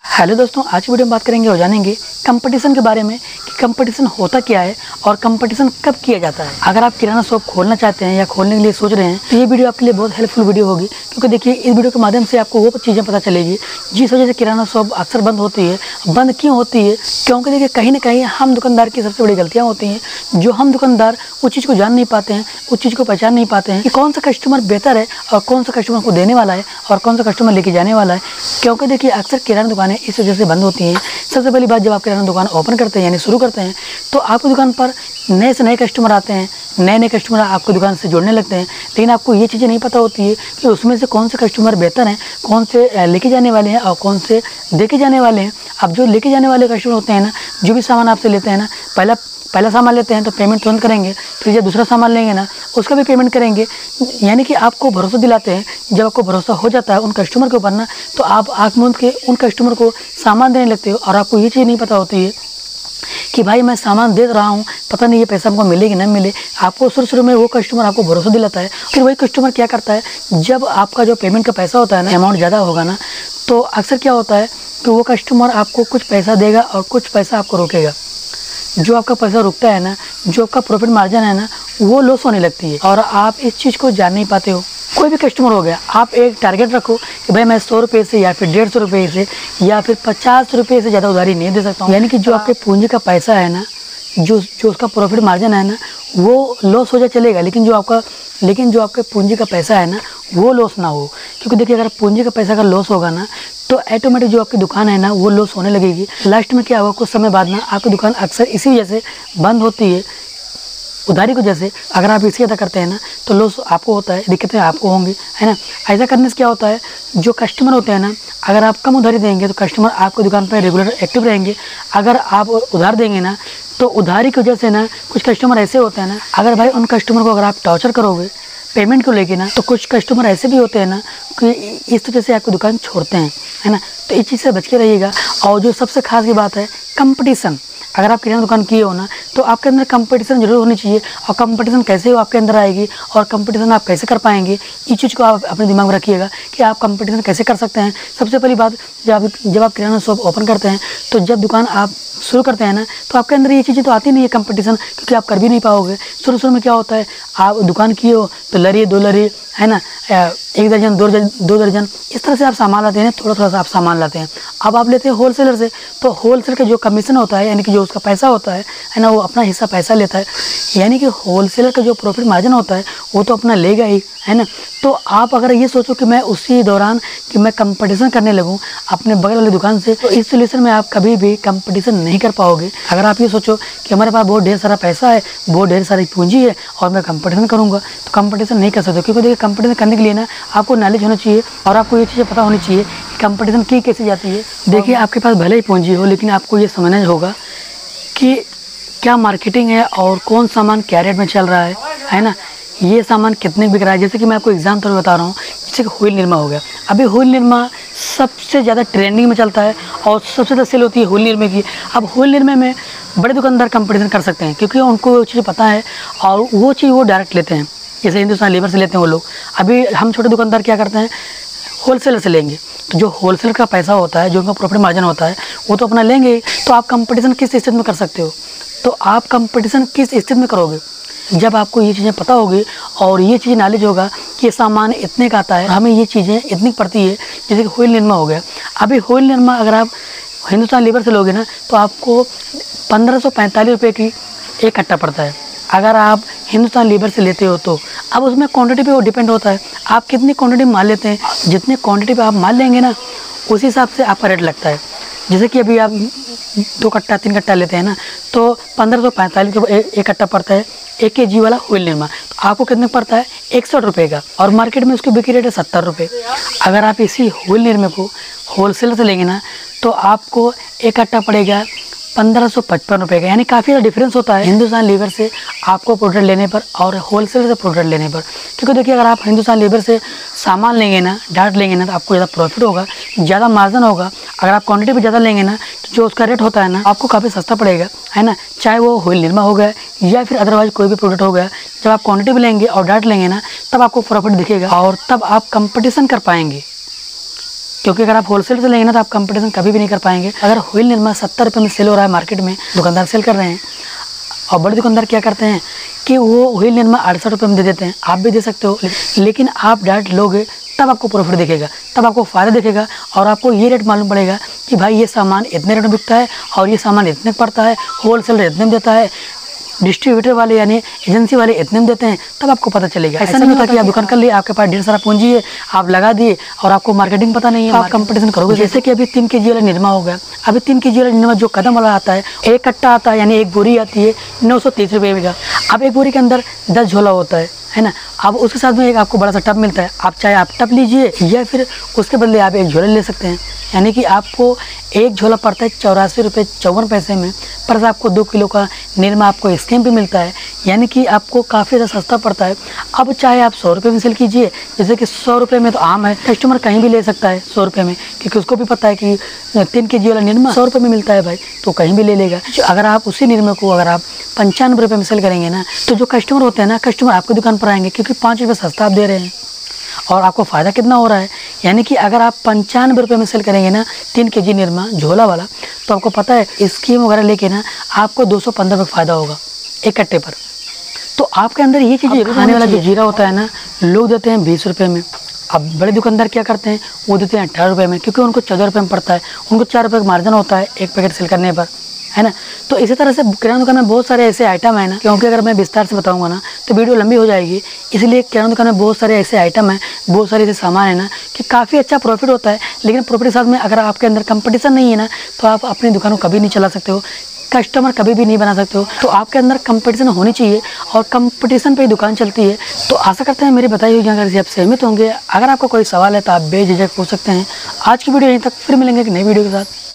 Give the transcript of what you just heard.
Hello दोस्तों, आज की वीडियो में बात करेंगे और जानेंगे कंपटीशन के बारे में कि कंपटीशन होता क्या है और कंपटीशन कब किया जाता है। अगर आप किराना शॉप खोलना चाहते हैं या खोलने के लिए सोच रहे हैं तो ये वीडियो आपके लिए बहुत हेल्पफुल वीडियो होगी, क्योंकि देखिए इस वीडियो के माध्यम से आपको वो चीज़ें पता चलेगी जिस वजह से किराना शॉप अक्सर बंद होती है। बंद क्यों होती है? क्योंकि देखिए कहीं ना कहीं हम दुकानदार की सबसे बड़ी गलतियाँ होती हैं जो हम दुकानदार उस चीज़ को जान नहीं पाते हैं, उस चीज़ को पहचान नहीं पाते हैं कि कौन सा कस्टमर बेहतर है और कौन सा कस्टमर को देने वाला है और कौन सा कस्टमर लेके जाने वाला है। क्योंकि देखिए अक्सर किराना दुकानें इस वजह से बंद होती हैं। सबसे पहली बात, जब आप किराना दुकान ओपन करते हैं यानी शुरू करते हैं तो आपकी दुकान पर नए से नए कस्टमर आते हैं, नए कस्टमर आपको दुकान से जुड़ने लगते हैं, लेकिन आपको ये चीज़ें नहीं पता होती है कि उसमें से कौन से कस्टमर बेहतर हैं, कौन से लेके जाने वाले हैं और कौन से देके जाने वाले हैं। अब जो लेके जाने वाले कस्टमर होते हैं ना, जो भी सामान आपसे लेते हैं ना, पहला सामान लेते हैं तो पेमेंट तुरंत करेंगे, फिर जब दूसरा सामान लेंगे ना उसका भी पेमेंट करेंगे। यानी कि आपको भरोसा दिलाते हैं। जब आपको भरोसा हो जाता है उन कस्टमर के ऊपर ना, तो आप आँख मूंद के उन कस्टमर को सामान देने लगते हो। और आपको ये चीज़ नहीं पता होती है कि भाई मैं सामान दे रहा हूँ, पता नहीं ये पैसा हमको मिले कि नहीं मिले। आपको शुरू में वो कस्टमर आपको भरोसा दिलाता है, फिर वही कस्टमर क्या करता है, जब आपका जो पेमेंट का पैसा होता है ना, अमाउंट ज़्यादा होगा ना, तो अक्सर क्या होता है कि वो कस्टमर आपको कुछ पैसा देगा और कुछ पैसा आपको रोकेगा। जो आपका पैसा रुकता है ना, जो आपका प्रॉफिट मार्जिन है ना, वो लॉस होने लगती है और आप इस चीज़ को जान नहीं पाते हो। कोई भी कस्टमर हो गया, आप एक टारगेट रखो कि भाई मैं 100 रुपये से या फिर 150 रुपये से या फिर 50 रुपये से ज़्यादा उधारी नहीं दे सकता हूँ। यानी कि जो आपके पूंजी का पैसा है ना, जो उसका प्रॉफिट मार्जिन है ना, वो लॉस हो जाए चलेगा, लेकिन जो आपके पूंजी का पैसा है ना, वो लॉस ना हो। क्योंकि देखिए अगर पूंजी का पैसा का लॉस होगा ना, तो ऑटोमेटिक जो आपकी दुकान है ना वो लॉस होने लगेगी। लास्ट में क्या होगा, कुछ समय बाद ना आपकी दुकान अक्सर इसी वजह से बंद होती है, उधारी को जैसे। अगर आप इसी अदा करते हैं ना तो लॉस आपको होता है, दिक्कतें आपको होंगी, है ना। ऐसा करने से क्या होता है, जो कस्टमर होते हैं ना, अगर आप कम उधारी देंगे तो कस्टमर आपकी दुकान पर रेगुलर एक्टिव रहेंगे। अगर आप उधार देंगे ना, तो उधारी की वजह से ना कुछ कस्टमर ऐसे होते हैं ना, अगर भाई उन कस्टमर को अगर आप टॉर्चर करोगे पेमेंट को लेके ना, तो कुछ कस्टमर ऐसे भी होते हैं ना कि इस वजह से आपकी दुकान छोड़ते हैं, है ना। तो इस चीज़ से बच के रहिएगा। और जो सबसे खास की बात है, कंपटीशन। अगर आप किराना दुकान किए हो ना, तो आपके अंदर कंपटीशन जरूर होनी चाहिए। और कंपटीशन कैसे हो आपके अंदर आएगी और कंपटीशन आप कैसे कर पाएंगे, इस चीज़ को आप अपने दिमाग में रखिएगा कि आप कंपटीशन कैसे कर सकते हैं। सबसे पहली बात, जब आप किराना शॉप ओपन करते हैं, तो जब दुकान आप शुरू करते हैं ना, तो आपके अंदर ये चीज़ें तो आती नहीं है कंपटीशन, क्योंकि आप कर भी नहीं पाओगे। शुरू में क्या होता है, आप दुकान किए हो तो लरी दो लरी, है ना, 1 दर्जन 2 दर्जन इस तरह से आप सामान लाते हैं, थोड़ा सा आप सामान लाते हैं। अब आप लेते हैं होलसेलर से, तो होलसेलर का जो कमीशन होता है, यानी कि जो उसका पैसा होता है ना, वो अपना हिस्सा पैसा लेता है। यानी कि होलसेलर का जो प्रॉफिट मार्जिन होता है वो तो अपना लेगा ही, है ना। तो आप अगर ये सोचो कि मैं उसी दौरान कि मैं कंपटीशन करने लगूं अपने बगल वाली दुकान से, तो इस सिचुएशन में आप कभी भी कंपटीशन नहीं कर पाओगे। अगर आप ये सोचो कि हमारे पास बहुत ढेर सारा पैसा है, बहुत ढेर सारी पूंजी है और मैं कंपटीशन करूंगा, तो कंपटीशन नहीं कर सकते। क्योंकि देखिए कंपटीशन करने के लिए ना आपको नॉलेज होना चाहिए और आपको ये चीज़ें पता होनी चाहिए कि कंपटीशन की कैसे जाती है। देखिए आपके पास भले ही पूंजी हो, लेकिन आपको ये समझना होगा कि क्या मार्केटिंग है और कौन सामान क्या रेट में चल रहा है ना, ये सामान कितने बिक रहा है। जैसे कि मैं आपको एग्जाम तौर पर बता रहा हूँ, जैसे कि व्हील निरमा हो गया। अभी व्हील निरमा सबसे ज़्यादा ट्रेंडिंग में चलता है और सबसे ज़्यादा सेल होती है व्हील निरमा की। अब व्हील निरमा में बड़े दुकानदार कंपटीशन कर सकते हैं, क्योंकि उनको वो चीज़ पता है और वो चीज़ वो डायरेक्ट लेते हैं। जैसे हिंदुस्तान लीवर से लेते हैं वो लोग। अभी हम छोटे दुकानदार क्या करते हैं, होलसेलर से लेंगे, तो जो होलसेलर का पैसा होता है, जो उनका प्रॉफिट मार्जिन होता है, वो तो अपना लेंगे। तो आप कंपटीशन किस स्थिति में कर सकते हो, तो आप कंपटीशन किस स्थिति में करोगे, जब आपको ये चीज़ें पता होगी और ये चीज़ नॉलेज होगा कि ये सामान इतने का आता है, हमें ये चीज़ें इतनी पड़ती है। जैसे कि व्हील निरमा हो गया। अभी व्हील निरमा अगर आप हिंदुस्तान लीवर से लोगे ना, तो आपको 1545 रुपये की एक कट्टा पड़ता है। अगर आप हिंदुस्तान लीवर से लेते हो तो अब उसमें क्वांटिटी पे वो डिपेंड होता है, आप कितनी क्वांटिटी माल लेते हैं। जितने क्वांटिटी पे आप माल लेंगे ना, उसी हिसाब से आपका रेट लगता है। जैसे कि अभी आप 2 कट्टा 3 कट्टा लेते हैं ना, तो 1545 का एक कट्टा पड़ता है 1 kg वाला व्हील निरमा। तो आपको कितने पड़ता है, 61 रुपये का, और मार्केट में उसकी बिक्री रेट है 70 रुपये। अगर आप इसी व्हील निरमा को होलसेलर से लेंगे ना, तो आपको एक कट्टा पड़ेगा 1555 रुपये का। यानी काफ़ी ज़्यादा डिफरेंस होता है हिंदुस्तान लीवर से आपको प्रोडक्ट लेने पर और होलसेलर से प्रोडक्ट लेने पर। क्योंकि देखिए अगर आप हिंदुस्तान लीवर से सामान लेंगे ना, डाट लेंगे ना, तो आपको ज़्यादा प्रॉफिट होगा, ज़्यादा मार्जिन होगा। अगर आप क्वांटिटी भी ज़्यादा लेंगे ना, तो जो उसका रेट होता है ना, आपको काफ़ी सस्ता पड़ेगा, है ना। चाहे वो व्हील निरमा हो गया या फिर अदरवाइज कोई भी प्रोडक्ट हो गया, जब आप क्वांटिटी भी लेंगे और डाट लेंगे ना, तब आपको प्रॉफिट दिखेगा और तब आप कंपटीशन कर पाएंगे। क्योंकि अगर आप होलसेल से लेंगे ना तो आप कंपटीशन कभी भी नहीं कर पाएंगे। अगर व्हील निरमा 70 रुपये में सेल हो रहा है मार्केट में, दुकानदार सेल कर रहे हैं, और बड़े दुकानदार क्या करते हैं कि वो व्हील निरमा 68 रुपये में दे देते हैं। आप भी दे सकते हो, लेकिन आप डायरेक्ट लोगे तब आपको प्रॉफिट दिखेगा, तब आपको फ़ायदा दिखेगा और आपको ये रेट मालूम पड़ेगा कि भाई ये सामान इतने रेट में बिकता है और ये सामान इतने पड़ता है, होलसेल रेट इतने में देता है, डिस्ट्रीब्यूटर वाले यानी एजेंसी वाले इतने में देते हैं, तब आपको पता चलेगा। ऐसा नहीं होता कि आप दुकान कर लिए, आपके पास ढेर सारा पूंजी है, आप लगा दिए और आपको मार्केटिंग पता नहीं है, आप कंपटीशन करोगे। जैसे कि अभी 3 kg वाला निरमा हो गया, अभी 3 kg वाला निरमा जो कदम वाला आता है, एक कट्टा आता है यानी एक बोरी आती है 930 रुपये का। अब एक बोरी के अंदर 10 झोला होता है ना। अब उसके साथ में एक आपको बड़ा सा टब मिलता है, आप चाहे आप टब लीजिए या फिर उसके बदले आप एक झोला ले सकते हैं। यानी कि आपको एक झोला पड़ता है 84 रुपये 54 पैसे में, पर आपको 2 किलो का निरमा आपको स्कीम पे मिलता है, यानी कि आपको काफ़ी ज़्यादा सस्ता पड़ता है। अब चाहे आप 100 रुपये में सेल कीजिए, जैसे कि 100 रुपये में तो आम है, कस्टमर कहीं भी ले सकता है 100 रुपये में, क्योंकि उसको भी पता है कि 3 kg वाला निरमा 100 रुपये में मिलता है भाई, तो कहीं भी ले लेगा। अगर आप उसी निरमा को अगर आप 95 रुपये में सेल करेंगे ना, तो जो कस्टमर होते हैं ना, कस्टमर आपकी दुकान पर आएंगे क्योंकि 5 रुपये सस्ता आप दे रहे हैं। और आपको फ़ायदा कितना हो रहा है, यानी कि अगर आप 95 रुपये में सेल करेंगे ना 3 kg निरमा झोला वाला, तो आपको पता है स्कीम वगैरह लेके ना आपको 215 रुपये फ़ायदा होगा एक कट्टे पर। तो आपके अंदर ये चीज़ खाने वाला जो जीरा होता है ना, लोग देते हैं 20 रुपये में। अब बड़े दुकानदार क्या करते हैं, वो देते हैं 18 रुपये में, क्योंकि उनको 14 रुपये में पड़ता है, उनको 4 रुपये का मार्जिन होता है एक पैकेट सेल करने पर, है ना। तो इसी तरह से किराना दुकान में बहुत सारे ऐसे आइटम है ना, क्योंकि अगर मैं विस्तार से बताऊंगा ना तो वीडियो लंबी हो जाएगी, इसलिए किराना दुकान में बहुत सारे ऐसे आइटम है, बहुत सारे ऐसे सामान है ना कि काफ़ी अच्छा प्रॉफिट होता है। लेकिन प्रॉफिट के साथ में अगर आपके अंदर कंपटीशन नहीं है ना, तो आप अपनी दुकान को कभी नहीं चला सकते हो, कस्टमर कभी भी नहीं बना सकते हो। तो आपके अंदर कंपटीशन होनी चाहिए और कंपटीशन पे ही दुकान चलती है। तो आशा करते हैं मेरी बताई हुई जानकारी से आप सहमत होंगे। अगर आपका कोई सवाल है तो आप बेझिझक पूछ सकते हैं। आज की वीडियो यहीं तक, फिर मिलेंगे एक नई वीडियो के साथ।